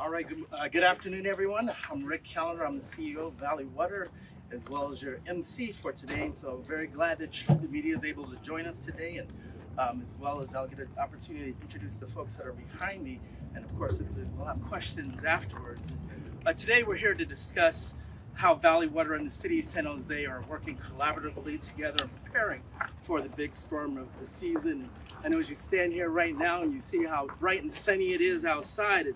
All right, good afternoon, everyone. I'm Rick Callender. I'm the CEO of Valley Water, as well as your MC for today. And so I'm very glad that the media is able to join us today, and as well as I'll get an opportunity to introduce the folks that are behind me. And of course, we'll have questions afterwards. Today we're here to discuss how Valley Water and the City of San Jose are working collaboratively together and preparing for the big storm of the season. I know as you stand here right now and you see how bright and sunny it is outside,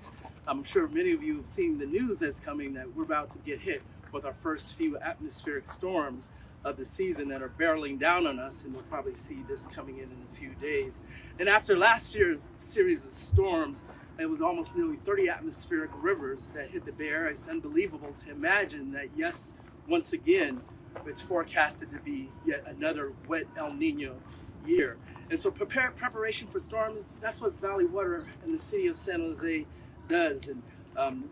I'm sure many of you have seen the news that's coming that we're about to get hit with our first few atmospheric storms of the season that are barreling down on us, and we'll probably see this coming in a few days. And after last year's series of storms, it was almost nearly 30 atmospheric rivers that hit the Bay Area. It's unbelievable to imagine that, yes, once again, it's forecasted to be yet another wet El Nino year. And so preparation for storms, that's what Valley Water and the City of San Jose does. And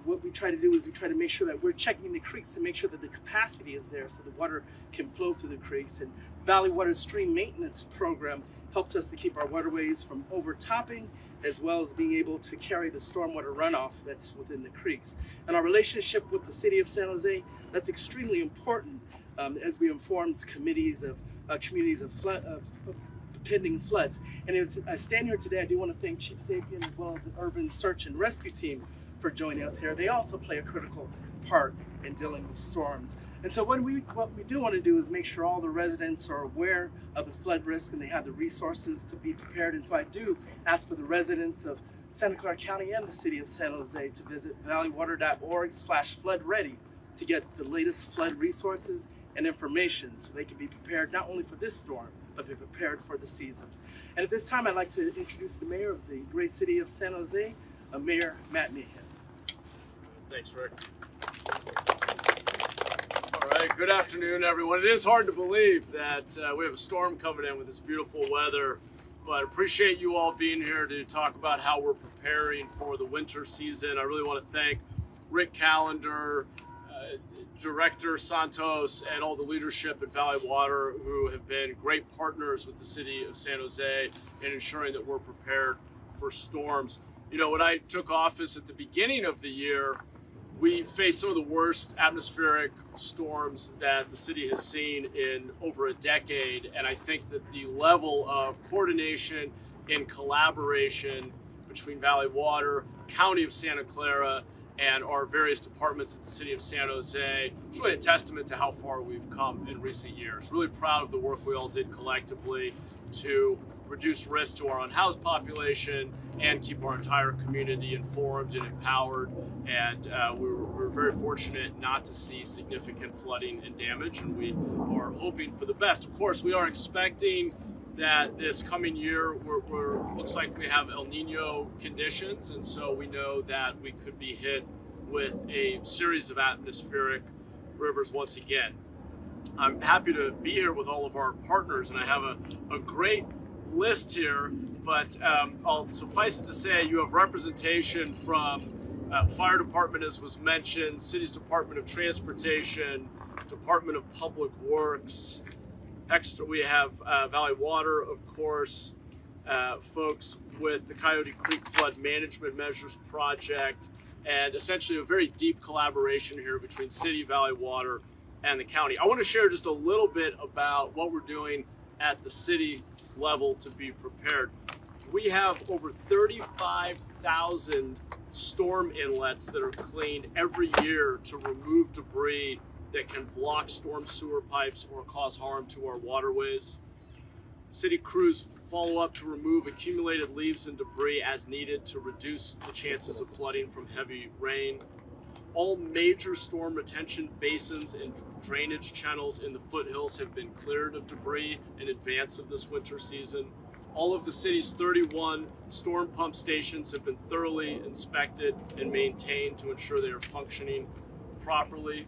what we try to do is we try to make sure that we're checking the creeks to make sure that the capacity is there so the water can flow through the creeks. And Valley Water's stream maintenance program helps us to keep our waterways from overtopping, as well as being able to carry the stormwater runoff that's within the creeks. And our relationship with the City of San Jose, that's extremely important as we inform communities of pending floods. And as I stand here today, I do want to thank Chief Sapien as well as the Urban Search and Rescue Team for joining us here. They also play a critical part in dealing with storms. And so what we do want to do is make sure all the residents are aware of the flood risk and they have the resources to be prepared. And so I do ask for the residents of Santa Clara County and the City of San Jose to visit valleywater.org/floodready to get the latest flood resources and information so they can be prepared not only for this storm, but be prepared for the season. And at this time, I'd like to introduce the mayor of the great city of San Jose, Mayor Matt Mahan. Thanks, Rick. All right, good afternoon, everyone. It is hard to believe that we have a storm coming in with this beautiful weather, but I appreciate you all being here to talk about how we're preparing for the winter season. I really want to thank Rick Callender, Director Santos, and all the leadership at Valley Water who have been great partners with the City of San Jose in ensuring that we're prepared for storms. You know, when I took office at the beginning of the year, we faced some of the worst atmospheric storms that the city has seen in over a decade, and I think that the level of coordination and collaboration between Valley Water, County of Santa Clara, and our various departments at the City of San Jose, it's really a testament to how far we've come in recent years. Really proud of the work we all did collectively to reduce risk to our unhoused population and keep our entire community informed and empowered. And we're very fortunate not to see significant flooding and damage, and we are hoping for the best. Of course, we are expecting that this coming year, looks like we have El Nino conditions, and so we know that we could be hit with a series of atmospheric rivers once again. I'm happy to be here with all of our partners, and I have a great list here, but I'll suffice it to say you have representation from Fire Department, as was mentioned, City's Department of Transportation, Department of Public Works. Extra, we have Valley Water, of course, folks with the Coyote Creek Flood Management Measures Project, and essentially a very deep collaboration here between City, Valley Water, and the county. I want to share just a little bit about what we're doing at the city level to be prepared. We have over 35,000 storm inlets that are cleaned every year to remove debris that can block storm sewer pipes or cause harm to our waterways. City crews follow up to remove accumulated leaves and debris as needed to reduce the chances of flooding from heavy rain. All major storm retention basins and drainage channels in the foothills have been cleared of debris in advance of this winter season. All of the city's 31 storm pump stations have been thoroughly inspected and maintained to ensure they are functioning properly.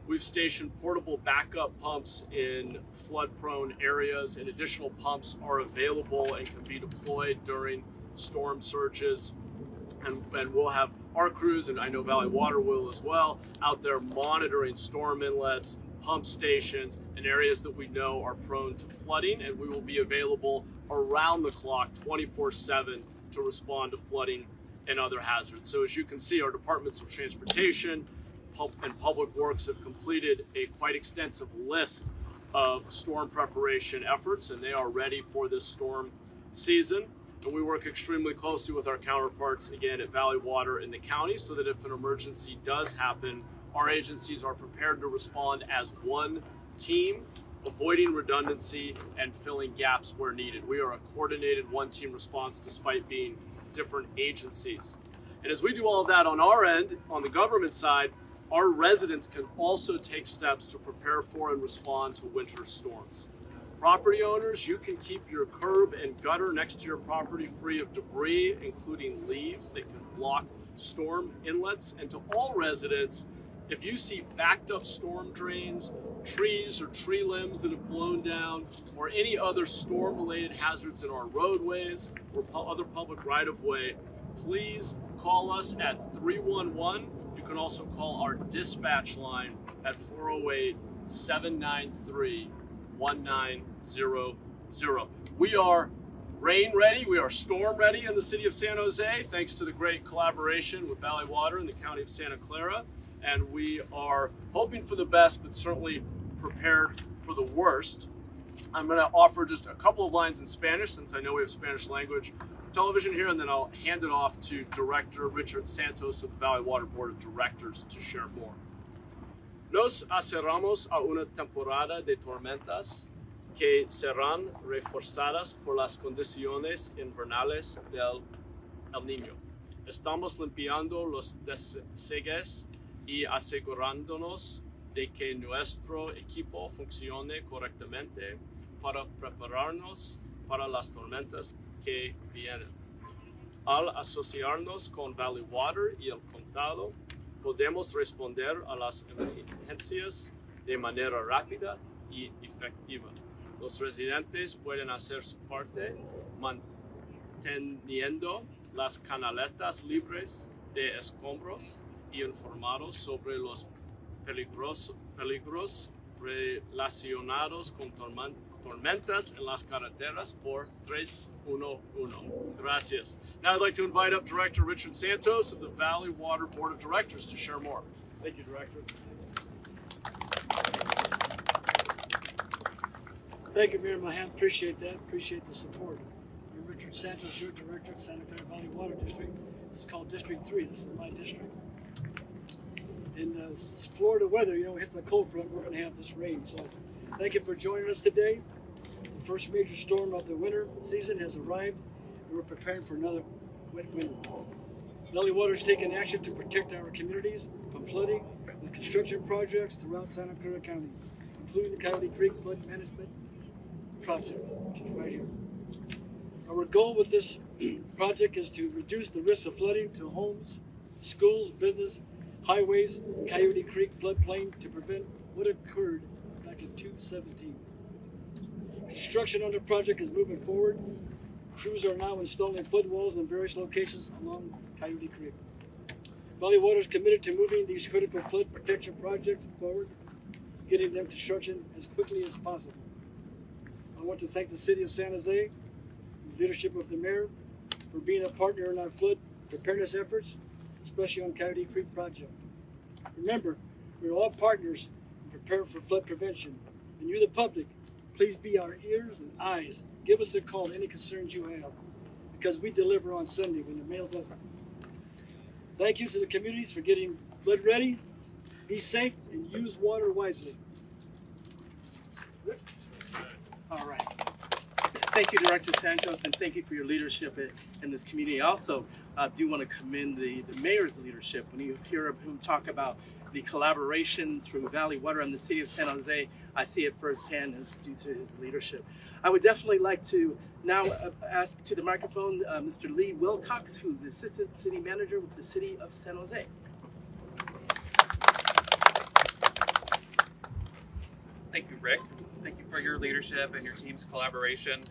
We've stationed portable backup pumps in flood-prone areas, and additional pumps are available and can be deployed during storm surges. And we'll have our crews, and I know Valley Water will as well, out there monitoring storm inlets, pump stations, and areas that we know are prone to flooding, and we will be available around the clock 24/7 to respond to flooding and other hazards. So as you can see, our departments of transportation and public works have completed a quite extensive list of storm preparation efforts, and they are ready for this storm season. And we work extremely closely with our counterparts, again, at Valley Water in the county, so that if an emergency does happen, our agencies are prepared to respond as one team, avoiding redundancy and filling gaps where needed. We are a coordinated one-team response despite being different agencies. And as we do all of that on our end, on the government side, our residents can also take steps to prepare for and respond to winter storms. Property owners, you can keep your curb and gutter next to your property free of debris, including leaves that can block storm inlets. And to all residents, if you see backed up storm drains, trees or tree limbs that have blown down, or any other storm-related hazards in our roadways or other public right-of-way, please call us at 311. You can also call our dispatch line at 408-793-1900. We are rain ready, we are storm ready in the city of San Jose, thanks to the great collaboration with Valley Water in the county of Santa Clara. And we are hoping for the best, but certainly prepared for the worst. I'm going to offer just a couple of lines in Spanish, since I know we have Spanish language television here, and then I'll hand it off to Director Richard Santos of the Valley Water Board of Directors to share more. Nos acercamos a una temporada de tormentas que serán reforzadas por las condiciones invernales del El Niño. Estamos limpiando los desagües y asegurándonos de que nuestro equipo funcione correctamente para prepararnos para las tormentas que vienen. Al asociarnos con Valley Water y el condado, podemos responder a las emergencias de manera rápida y efectiva. Los residentes pueden hacer su parte manteniendo las canaletas libres de escombros y informados sobre los peligros relacionados con tormentas en las carreteras por 311. Gracias. Now I'd like to invite up Director Richard Santos of the Valley Water Board of Directors to share more. Thank you, Director. Thank you, Mayor Mahan. Appreciate that. Appreciate the support. I'm Richard Santos, your Director of Santa Clara Valley Water District. This is called District 3. This is my district. In Florida weather, you know, hits the cold front, we're going to have this rain. So thank you for joining us today. The first major storm of the winter season has arrived, and we're preparing for another wet winter. Valley Water is taking action to protect our communities from flooding with construction projects throughout Santa Clara County, including the Coyote Creek Flood Management Project, which is right here. Our goal with this project is to reduce the risk of flooding to homes, schools, business, highways, and Coyote Creek floodplain to prevent what occurred back in 2017. Construction on the project is moving forward. Crews are now installing flood walls in various locations along Coyote Creek. Valley Water is committed to moving these critical flood protection projects forward, getting them construction as quickly as possible. I want to thank the City of San Jose, the leadership of the Mayor, for being a partner in our flood preparedness efforts, especially on Coyote Creek project. Remember, we're all partners in preparing for flood prevention, and you, the public, please be our ears and eyes. Give us a call, any concerns you have, because we deliver on Sunday when the mail doesn't. Thank you to the communities for getting flood ready. Be safe and use water wisely. All right. Thank you, Director Santos, and thank you for your leadership in this community. I also do want to commend the mayor's leadership. When you hear him talk about the collaboration through Valley Water and the City of San Jose, I see it firsthand, and it's due to his leadership. I would definitely like to now ask to the microphone Mr. Lee Wilcox, who's the Assistant City Manager with the City of San Jose. Thank you, Rick. Thank you for your leadership and your team's collaboration.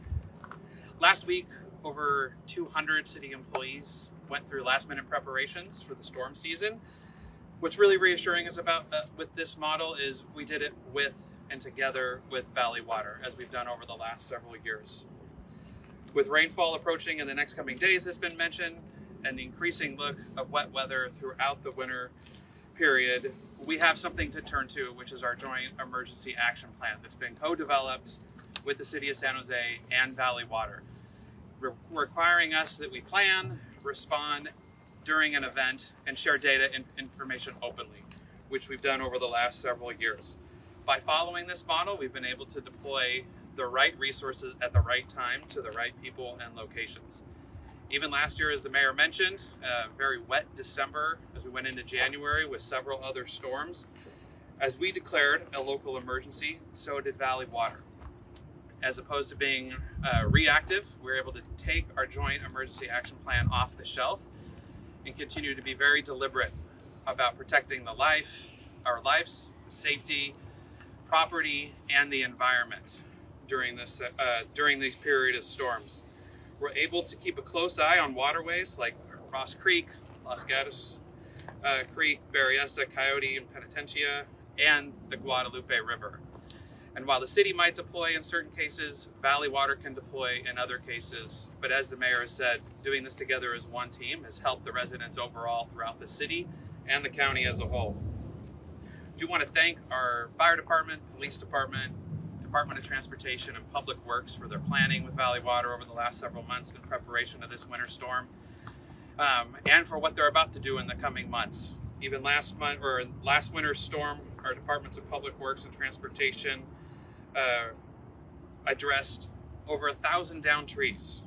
Last week, over 200 city employees went through last-minute preparations for the storm season. What's really reassuring us about with this model is we did it with and together with Valley Water, as we've done over the last several years. With rainfall approaching in the next coming days that's been mentioned, and the increasing look of wet weather throughout the winter period, we have something to turn to, which is our joint emergency action plan that's been co-developed with the City of San Jose and Valley Water, requiring us that we plan, respond during an event, and share data and information openly, which we've done over the last several years. By following this model, we've been able to deploy the right resources at the right time to the right people and locations. Even last year, as the mayor mentioned, a very wet December as we went into January with several other storms. As we declared a local emergency, so did Valley Water. As opposed to being reactive, we were able to take our joint emergency action plan off the shelf and continue to be very deliberate about protecting our lives, safety, property, and the environment during these period of storms. We're able to keep a close eye on waterways like Ross Creek, Los Gatos Creek, Berryessa, Coyote, and Penitencia, and the Guadalupe River. And while the city might deploy in certain cases, Valley Water can deploy in other cases. But as the mayor has said, doing this together as one team has helped the residents overall throughout the city and the county as a whole. I do want to thank our fire department, police department, Department of Transportation, and Public Works for their planning with Valley Water over the last several months in preparation of this winter storm, and for what they're about to do in the coming months. Even last winter's storm, our Departments of Public Works and Transportation addressed over 1,000 downed trees,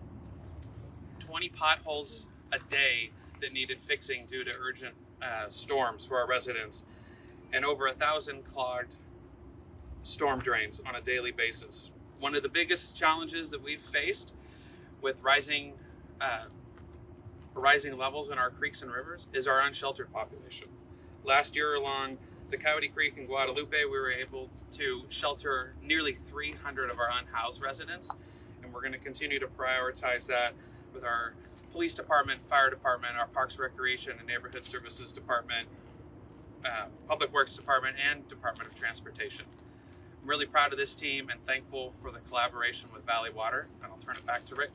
20 potholes a day that needed fixing due to urgent storms for our residents, and over 1,000 clogged storm drains on a daily basis. One of the biggest challenges that we've faced with rising levels in our creeks and rivers is our unsheltered population. Last year along the Coyote Creek and Guadalupe, we were able to shelter nearly 300 of our unhoused residents, and we're going to continue to prioritize that with our police department, fire department, our Parks, Recreation, and Neighborhood Services department, Public Works department, and Department of Transportation. I'm really proud of this team and thankful for the collaboration with Valley Water, and I'll turn it back to Rick.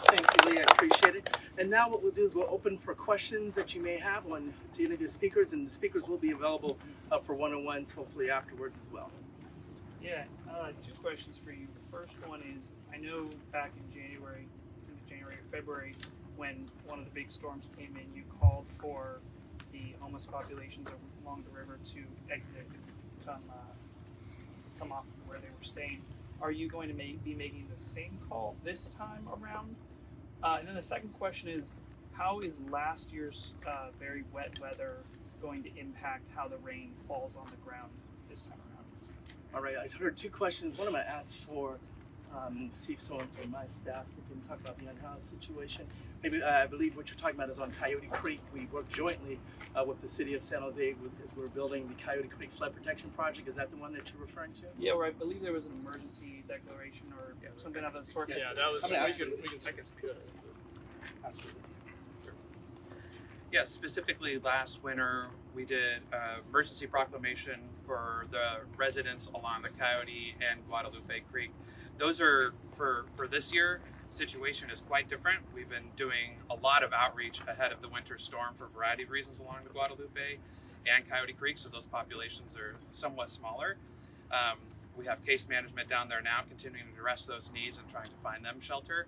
Thank you, Lee. I appreciate it. And now what we'll do is we'll open for questions that you may have to any of the speakers, and the speakers will be available for one-on-ones hopefully afterwards as well. Yeah, two questions for you. First one is, I know back in January or February, when one of the big storms came in, you called for the homeless populations along the river to exit and come off from where they were staying. Are you going to be making the same call this time around? And then the second question is, how is last year's very wet weather going to impact how the rain falls on the ground this time around? All right, I heard two questions. One of them I asked for, see if someone from my staff can talk about the unhoused situation. Maybe I believe what you're talking about is on Coyote Creek. We work jointly with the City of San Jose as we're building the Coyote Creek Flood Protection Project. Is that the one that you're referring to? Yeah, where I believe there was an emergency declaration or something of that sort. Yeah, that was. We can take it. Absolutely. Yeah, specifically last winter, we did an emergency proclamation for the residents along the Coyote and Guadalupe Creek. Those are, for this year, situation is quite different. We've been doing a lot of outreach ahead of the winter storm for a variety of reasons along the Guadalupe and Coyote Creek, so those populations are somewhat smaller. We have case management down there now, continuing to address those needs and trying to find them shelter.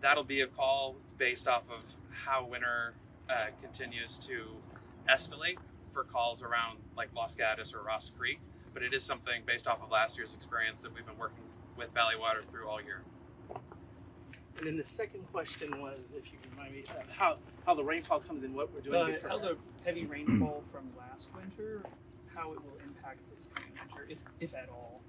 That'll be a call based off of how winter continues to escalate for calls around like Los Gatos or Ross Creek, but it is something based off of last year's experience that we've been working with Valley Water through all year. And then the second question was, if you can remind me, how the rainfall comes in, what we're doing. How the heavy rainfall from last winter, how it will impact this coming winter, if at all.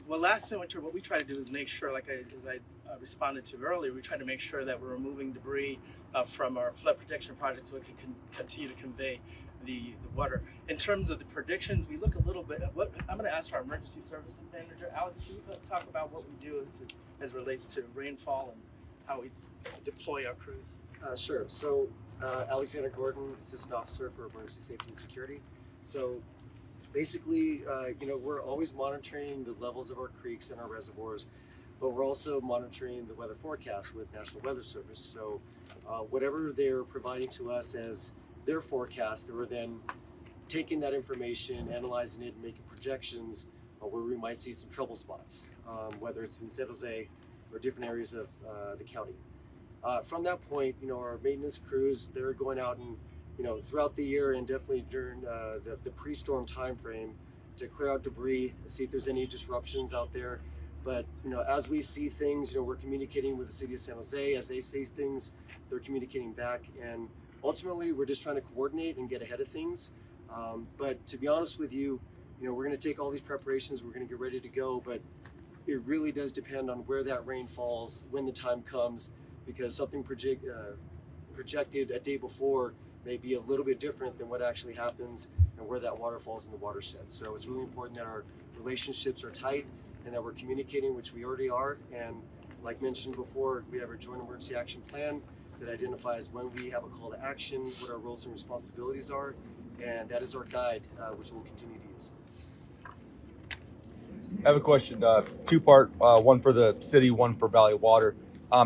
Well, last winter, what we try to do is make sure, as I responded to earlier, we try to make sure that we're removing debris from our flood protection project so it can continue to convey the water. In terms of the predictions, we look a little bit at I'm going to ask our emergency services manager, Alex, can you talk about what we do as relates to rainfall and how we deploy our crews? Sure. So Alexander Gordon, Assistant Officer for Emergency Safety and Security. So Basically, we're always monitoring the levels of our creeks and our reservoirs, but we're also monitoring the weather forecast with National Weather Service. So whatever they're providing to us as their forecast, we're then taking that information, analyzing it, and making projections where we might see some trouble spots, whether it's in San Jose or different areas of the county. From that point, our maintenance crews, they're going out and throughout the year and definitely during the pre-storm time frame to clear out debris, see if there's any disruptions out there. But as we see things, we're communicating with the city of San Jose. As they see things, they're communicating back, and ultimately we're just trying to coordinate and get ahead of things. But to be honest with you, we're going to take all these preparations, we're going to get ready to go, but it really does depend on where that rain falls when the time comes, because something projected a day before may be a little bit different than what actually happens and where that water falls in the watershed. So it's really important that our relationships are tight and that we're communicating, which we already are. And like mentioned before, we have our joint emergency action plan that identifies when we have a call to action, what our roles and responsibilities are, and that is our guide, which we'll continue to use. I have a question, two-part, one for the city, one for Valley Water.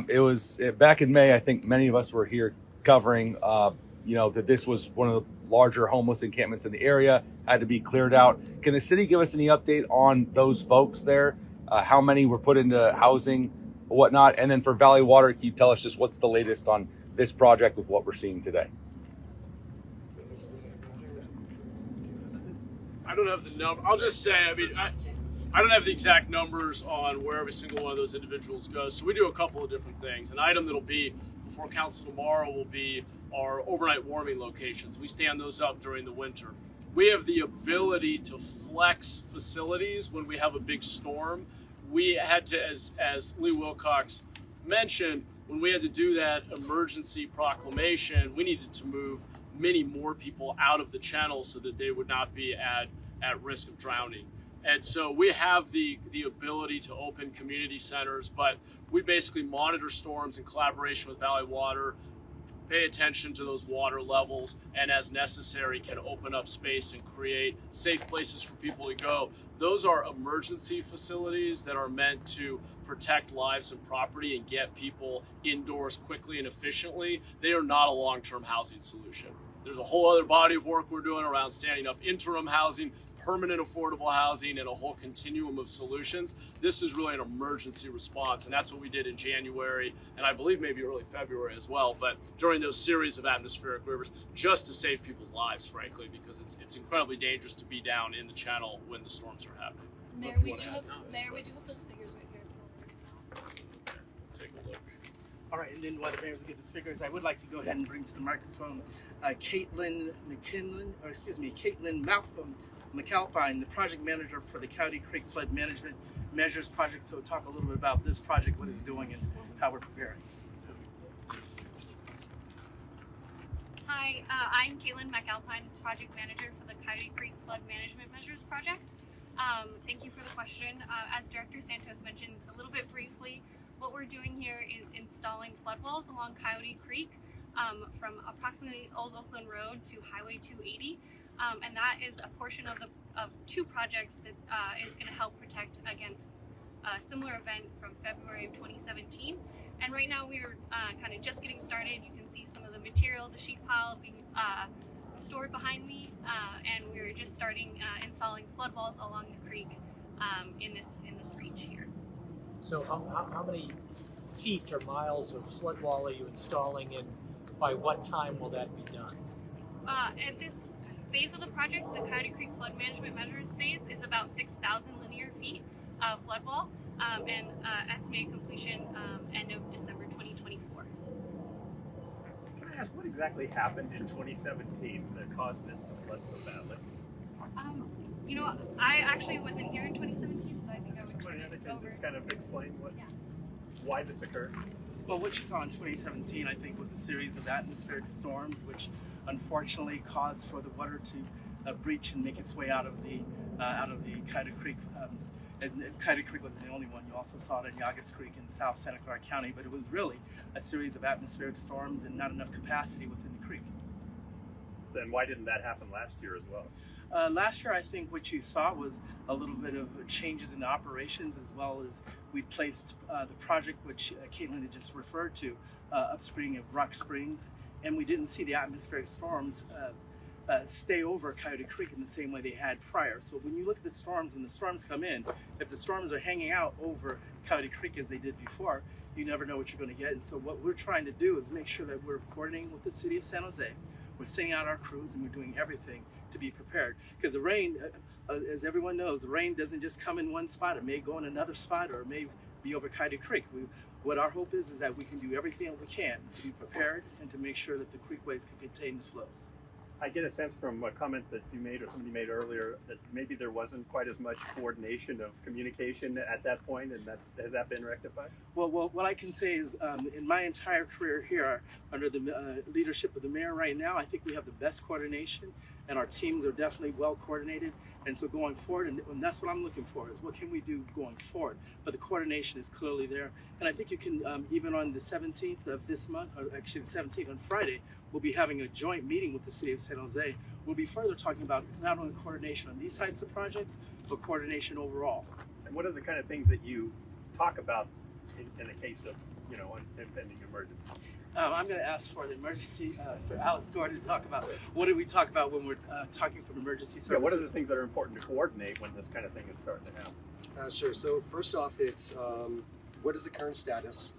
It was back in May, I think many of us were here covering, that this was one of the larger homeless encampments in the area, had to be cleared out. Can the city give us any update on those folks there? How many were put into housing, whatnot? And then for Valley Water, can you tell us just what's the latest on this project with what we're seeing today? I don't have the number. I'll just say, I don't have the exact numbers on where every single one of those individuals goes. So we do a couple of different things. An item that'll be before council tomorrow will be our overnight warming locations. We stand those up during the winter. We have the ability to flex facilities when we have a big storm. We had to, as Lee Wilcox mentioned, when we had to do that emergency proclamation, we needed to move many more people out of the channel so that they would not be at risk of drowning. And so we have the ability to open community centers, but we basically monitor storms in collaboration with Valley Water, pay attention to those water levels, and as necessary can open up space and create safe places for people to go. Those are emergency facilities that are meant to protect lives and property and get people indoors quickly and efficiently. They are not a long-term housing solution. There's a whole other body of work we're doing around standing up interim housing, permanent affordable housing, and a whole continuum of solutions. This is really an emergency response, and that's what we did in January, and I believe maybe early February as well, but during those series of atmospheric rivers, just to save people's lives, frankly, because it's incredibly dangerous to be down in the channel when the storms are happening. Mayor, we do have those figures right here. Take a look. All right, and then while the mayor's getting the figures, I would like to go ahead and bring to the microphone Caitlin McAlpine, the project manager for the Coyote Creek Flood Management Measures Project. So talk a little bit about this project, what it's doing, and how we're preparing. Hi, I'm Caitlin McAlpine, project manager for the Coyote Creek Flood Management Measures Project. Thank you for the question. As Director Santos mentioned a little bit briefly, what we're doing here is installing flood walls along Coyote Creek from approximately Old Oakland Road to Highway 280. And that is a portion of two projects that is going to help protect against a similar event from February of 2017. And right now we're kind of just getting started. You can see some of the material, the sheet pile being stored behind me, and we're just starting installing flood walls along the creek in this reach here. So how many feet or miles of flood wall are you installing, and by what time will that be done? At this phase of the project, the Coyote Creek Flood Management Measures phase is about 6,000 linear feet of flood wall, and estimated completion end of December 2024. Can I ask what exactly happened in 2017 that caused this to flood so badly? I actually wasn't here in 2017, so I think I would turn it over. Just kind of explain why this occurred? Well, what you saw in 2017, I think, was a series of atmospheric storms, which unfortunately caused for the water to breach and make its way out of the Coyote Creek. And Coyote Creek wasn't the only one. You also saw it in Yagas Creek in South Santa Clara County, but it was really a series of atmospheric storms and not enough capacity within the creek. Then why didn't that happen last year as well? Last year, I think what you saw was a little bit of changes in the operations, as well as we placed the project which Caitlin had just referred to, upspring of Rock Springs, and we didn't see the atmospheric storms stay over Coyote Creek in the same way they had prior. So when you look at the storms, when the storms come in, if the storms are hanging out over Coyote Creek as they did before, you never know what you're going to get. And so what we're trying to do is make sure that we're coordinating with the city of San Jose. We're sending out our crews and we're doing everything to be prepared. Because the rain, as everyone knows, the rain doesn't just come in one spot. It may go in another spot, or it may be over Coyote Creek. What our hope is that we can do everything that we can to be prepared and to make sure that the creekways can contain the flows. I get a sense from a comment that you made or somebody made earlier that maybe there wasn't quite as much coordination of communication at that point, and has that been rectified? Well, what I can say is in my entire career here, under the leadership of the mayor right now, I think we have the best coordination, and our teams are definitely well coordinated. And so going forward, and that's what I'm looking for, is what can we do going forward? But the coordination is clearly there. And I think you can, even on the 17th of this month, or actually the 17th on Friday, we'll be having a joint meeting with the city of San Jose. We'll be further talking about not only coordination on these types of projects, but coordination overall. And what are the kind of things that you talk about in the case of, an impending emergency? I'm going to ask for the emergency, for Alice Gordon to talk about what do we talk about when we're talking from emergency services. Yeah, what are the things that are important to coordinate when this kind of thing is starting to happen? Sure. So first off, it's what is the current status?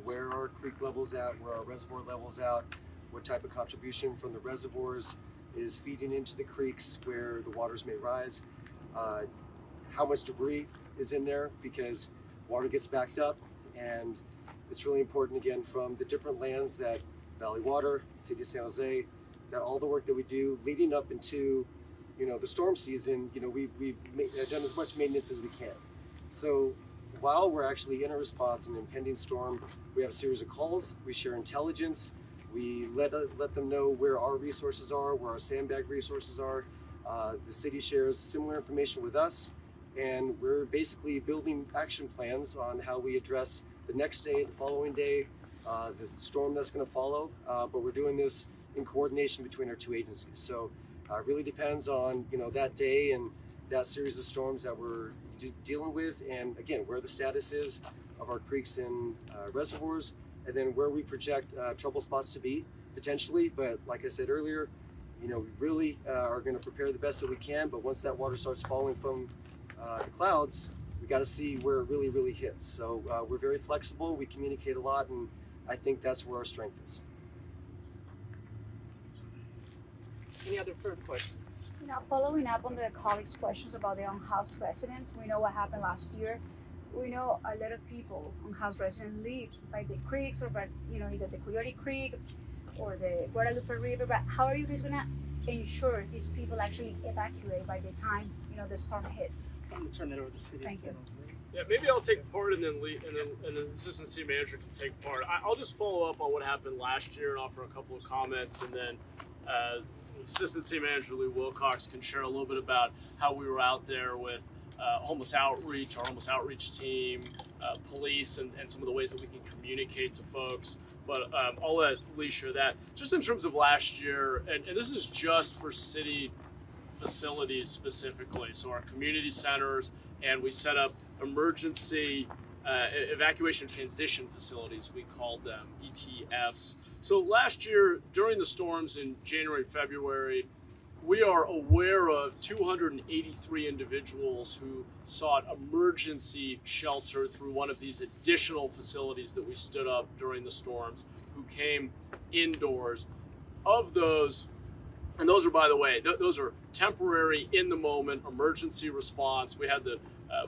Where are creek levels at? Where are reservoir levels at? What type of contribution from the reservoirs is feeding into the creeks where the waters may rise? How much debris is in there, because water gets backed up, and it's really important, again, from the different lands that Valley Water, City of San Jose, that all the work that we do leading up into, the storm season, we've done as much maintenance as we can. So while we're actually in a response in an impending storm, we have a series of calls, we share intelligence, we let them know where our resources are, where our sandbag resources are. The city shares similar information with us, and we're basically building action plans on how we address the next day, the following day, the storm that's going to follow. But we're doing this in coordination between our two agencies. So it really depends on that day and that series of storms that we're dealing with, and again, where the status is of our creeks and reservoirs, and then where we project trouble spots to be potentially. But like I said earlier, we really are going to prepare the best that we can. But once that water starts falling from the clouds, we got to see where it really, really hits. So we're very flexible. We communicate a lot, and I think that's where our strength is. Any other further questions? Following up on the colleagues' questions about the unhoused residents, we know what happened last year. We know a lot of people, unhoused residents, live by the creeks or by, either the Coyote Creek or the Guadalupe River. But how are you guys going to ensure these people actually evacuate by the time, the storm hits? I'm going to turn that over to the city. Thank you. Yeah, maybe I'll take part, and then the assistant city manager can take part. I'll just follow up on what happened last year and offer a couple of comments, and then Assistant City Manager Lee Wilcox can share a little bit about how we were out there with homeless outreach, our homeless outreach team, police, and some of the ways that we can communicate to folks. But I'll let Lee share that. Just in terms of last year, and this is just for city facilities specifically, so our community centers, and we set up emergency evacuation transition facilities, we called them ETFs. So last year, during the storms in January, February, we are aware of 283 individuals who sought emergency shelter through one of these additional facilities that we stood up during the storms, who came indoors. Of those, and those are, by the way, those are temporary, in the moment, emergency response. We had the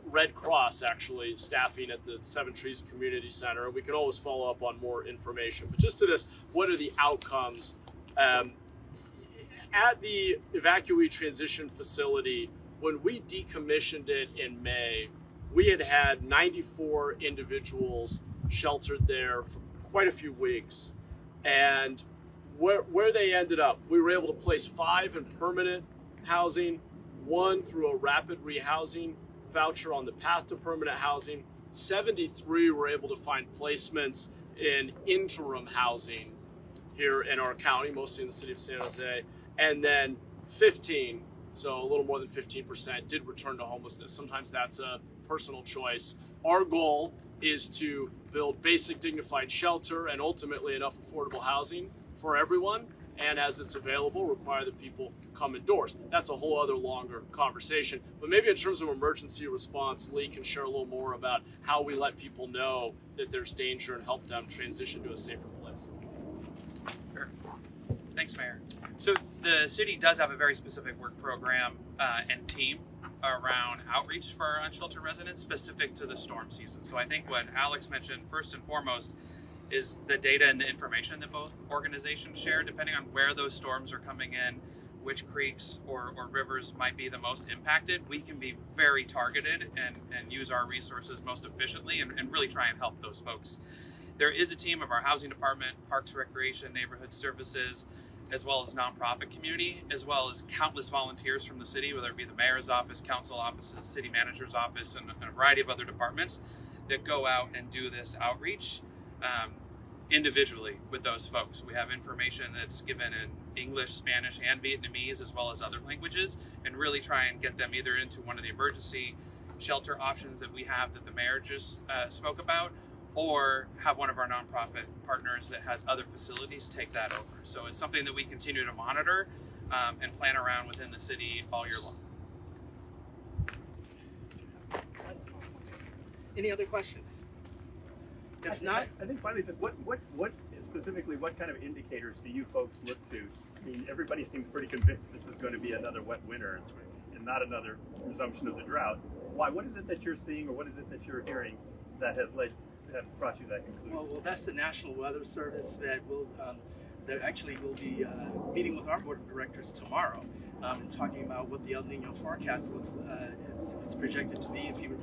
Red Cross actually staffing at the Seven Trees Community Center. We can always follow up on more information. But just to this, what are the outcomes? At the evacuee transition facility, when we decommissioned it in May, we had 94 individuals sheltered there for quite a few weeks. And where they ended up, we were able to place 5 in permanent housing, 1 through a rapid rehousing voucher on the path to permanent housing. 73 were able to find placements in interim housing here in our county, mostly in the city of San Jose. And then 15 So a little more than 15% did return to homelessness. Sometimes that's a personal choice. Our goal is to build basic dignified shelter and ultimately enough affordable housing for everyone, and as it's available, require that people come indoors. That's a whole other longer conversation. But maybe in terms of emergency response, Lee can share a little more about how we let people know that there's danger and help them transition to a safer place. Sure. Thanks, Mayor. So the city does have a very specific work program and team around outreach for our unsheltered residents specific to the storm season. So I think what Alex mentioned first and foremost is the data and the information that both organizations share, depending on where those storms are coming in, which creeks or rivers might be the most impacted. We can be very targeted and use our resources most efficiently and really try and help those folks. There is a team of our housing department, parks, recreation, neighborhood services, as well as nonprofit community, as well as countless volunteers from the city, whether it be the mayor's office, council offices, city manager's office, and a variety of other departments that go out and do this outreach individually with those folks. We have information that's given in English, Spanish, and Vietnamese, as well as other languages, and really try and get them either into one of the emergency shelter options that we have that the mayor just spoke about, or have one of our nonprofit partners that has other facilities take that over. So it's something that we continue to monitor and plan around within the city all year long. Any other questions? If not, I think finally, just what specifically, what kind of indicators do you folks look to? I mean, everybody seems pretty convinced this is going to be another wet winter and not another resumption of the drought. Why? What is it that you're seeing, or what is it that you're hearing that has brought you to that conclusion? well, that's the National Weather Service that will actually will be meeting with our board of directors tomorrow and talking about what the El Nino forecast looks is projected to be. If you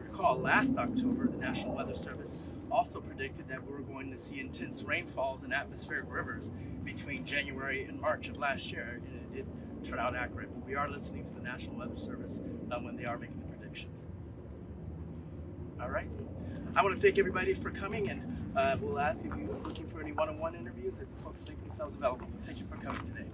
recall, last October, the National Weather Service also predicted that we were going to see intense rainfalls in atmospheric rivers between January and March of last year, and it did turn out accurate. But we are listening to the National Weather Service when they are making the predictions. All right. I want to thank everybody for coming, and we'll ask if you're looking for any one-on-one interviews that folks make themselves available. Thank you for coming today.